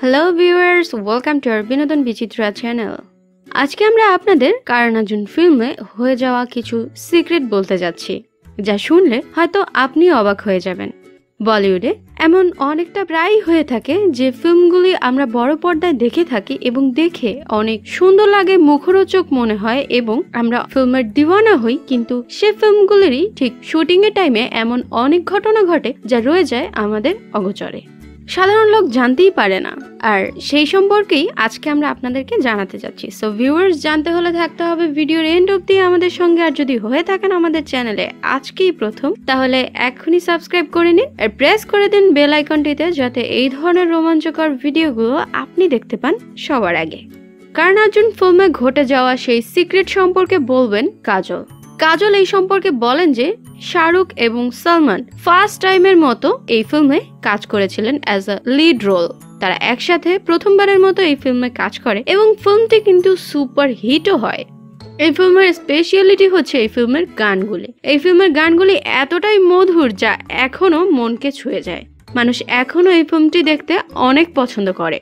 Hello viewers, welcome to our বিনোদন বিচিত্রা channel. আজকে আমরা আপনাদের কারণ अर्जुन ফিল্মে হয়ে যাওয়া কিছু সিক্রেট বলতে যাচ্ছি, যা শুনলে হয়তো আপনিও অবাক হয়ে যাবেন। বলিউডে এমন অনেকটা প্রায়ই হয়ে থাকে যে ফিল্মগুলি আমরা বড় পর্দায় দেখে থাকি এবং দেখে অনেক সুন্দর লাগে, মুখরোচক মনে হয় এবং আমরা ফিল্মের দিওয়ানা হই, কিন্তু সে ফিল্মগুলিরই ঠিক শুটিং এর টাইমে এমন অনেক ঘটনা ঘটে যা রয়ে যায় আমাদের অগোচরে, সাধারণ লোক জানতেই পারে না। আর সেই সম্পর্কেই আজকে আমরা আপনাদেরকে জানাতে যাচ্ছি। সো ভিউয়ার্স, জানতে হলে থাকতে হবে ভিডিওর এন্ড অবধি আমাদের সঙ্গে। আর যদি হয়ে থাকেন আমাদের চ্যানেলে আজকেই প্রথম, তাহলে এখনই সাবস্ক্রাইব করে নিন আর প্রেস করে দিন বেল আইকনটিতে, যাতে এই ধরনের রোমাঞ্চকর ভিডিওগুলো আপনি দেখতে পান সবার আগে। কারণ अर्जुन ফিল্মে ঘটে যাওয়া সেই সিক্রেট সম্পর্কে বলবেন কাজল। কাজল এই সম্পর্কে বলেন যে শাহরুখ এবং সালমান ফার্স্ট টাইমের মতো এই ফিল্মে কাজ করেছিলেন অ্যাজ আ লিড রোল। তারা একসাথে প্রথমবারের মতো এই ফিল্মে কাজ করে এবং ফিল্মটি কিন্তু সুপার হিটও হয়। এই ফিল্মের স্পেশালিটি হচ্ছে এই ফিল্মের গানগুলি। এই ফিল্মের গানগুলি এতটাই মধুর যা এখনো মনকে ছুঁয়ে যায়। মানুষ এখনো এই ফিল্মটি দেখতে অনেক পছন্দ করে।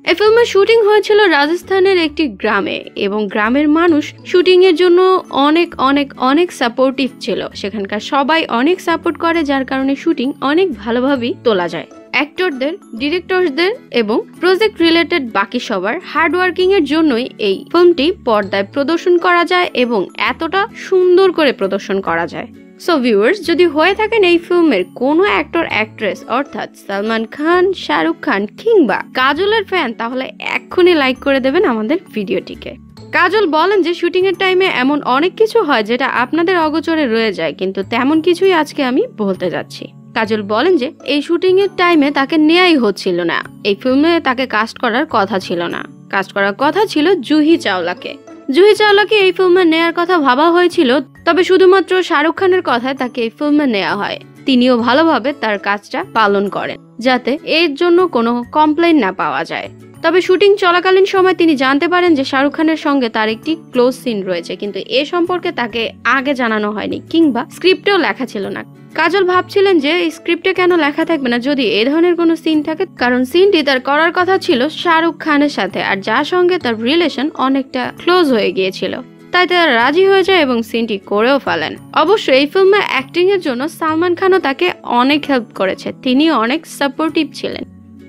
এই ফিল্মের শুটিং হয়েছিল রাজস্থানের একটি গ্রামে এবং গ্রামের মানুষ শুটিং এর জন্য অনেক অনেক অনেক সাপোর্টিভ ছিল। সেখানকার সবাই অনেক সাপোর্ট করে, যার কারণে শুটিং অনেক ভালোভাবেই তোলা যায়। অ্যাক্টরদের, ডিরেক্টরদের এবং প্রজেক্ট রিলেটেড বাকি সবার হার্ডওয়ার্কিং এর জন্যই এই ফিল্মটি পর্দায় প্রদর্শন করা যায় এবং এতটা সুন্দর করে প্রদর্শন করা যায়। সো ভিউয়ার্স, যদি হয়ে থাকেন এই ফিল্মের কোনো অ্যাক্টর অ্যাক্ট্রেস অর্থাৎ সালমান খান, শাহরুখ খান কিংবা কাজলের ফ্যান, তাহলে এক্ষুনি লাইক করে দেবেন আমাদের ভিডিওটিকে। কাজল বলেন যে শুটিং এর টাইমে এমন অনেক কিছু হয় যেটা আপনাদের অগোচরে রয়ে যায়, কিন্তু তেমন কিছুই আজকে আমি বলতে যাচ্ছি। কাজল বলেন যে এই শুটিং এর টাইমে তাকে নেয়াই হচ্ছিল না। এই ফিল্মে তাকে কাস্ট করার কথা ছিল না। কাস্ট করার কথা ছিল জুহি চাওলাকে। জুহি চাওলাকে এই ফিল্মে নেয়ার কথা ভাবা হয়েছিল, তবে শুধুমাত্র শাহরুখ খানের কথায় তাকে এই ফিল্মে নেওয়া হয়। তিনিও ভালোভাবে তার কাজটা পালন করেন যাতে এর জন্য কোনো কমপ্লেইন না পাওয়া যায়। তবে শুটিং চলাকালীন সময় তিনি জানতে পারেন যে শাহরুখ খানের সঙ্গে তার একটি ক্লোজ সিন রয়েছে, কিন্তু এ সম্পর্কে তাকে আগে জানানো হয়নি কিংবা স্ক্রিপ্টেও লেখা ছিল না। কাজল ভাবছিলেন যে এই স্ক্রিপ্টে কেন লেখা থাকবে না যদি এ ধরনের কোনো সিন থাকে, কারণ সিনটি তার করার কথা ছিল শাহরুখ খানের সাথে, আর যার সঙ্গে তার রিলেশন অনেকটা ক্লোজ হয়ে গিয়েছিল। তাই তারা রাজি হয়ে যায় এবং সিনটি করেও ফেলেন। অবশ্য এই ফিল্মে অ্যাক্টিং এর জন্য সালমান খানও তাকে অনেক হেল্প করেছে, তিনিও অনেক সাপোর্টিভ ছিলেন।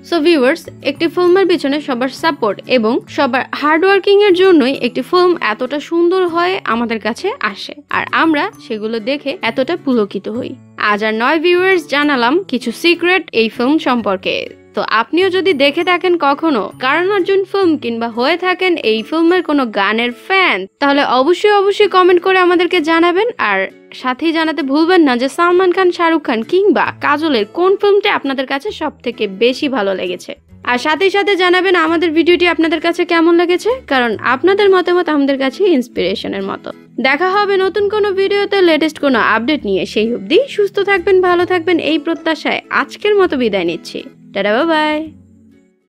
সো ভিউয়ার্স, একটি ফিল্মের পিছনে সবার সাপোর্ট এবং সবার হার্ডওয়ার্কিং এর জন্যই একটি ফিল্ম এতটা সুন্দর হয়ে আমাদের কাছে আসে, আর আমরা সেগুলো দেখে এতটা পুলকিত হই। আজ আর নয় ভিউয়ার্স, জানালাম কিছু সিক্রেট এই ফিল্ম সম্পর্কে। তো আপনিও যদি দেখে থাকেন কখনো কারণ अर्जुन ফিল্ম কিংবা হয়ে থাকেন এই ফিল্মের কোনো গানের ফ্যান, তাহলে অবশ্যই কমেন্ট করে আমাদেরকে জানাবেন। আর সাথেই জানাতে ভুলবেন না যে সালমান খান, শাহরুখ খান কিংবা কাজলের কোন ফিল্মটা আপনাদের কাছে সব থেকে বেশি ভালো লেগেছে। আর সাথে জানাবেন আমাদের ভিডিওটি আপনাদের কাছে কেমন লেগেছে, কারণ আপনাদের মতামত আমাদের কাছে ইন্সপিরেশনের মতো। দেখা হবে নতুন কোনো ভিডিওতে লেটেস্ট কোনো আপডেট নিয়ে। সেই অবধি সুস্থ থাকবেন, ভালো থাকবেন এই প্রত্যাশায় আজকের মতো বিদায় নিচ্ছি। Tata, bye bye.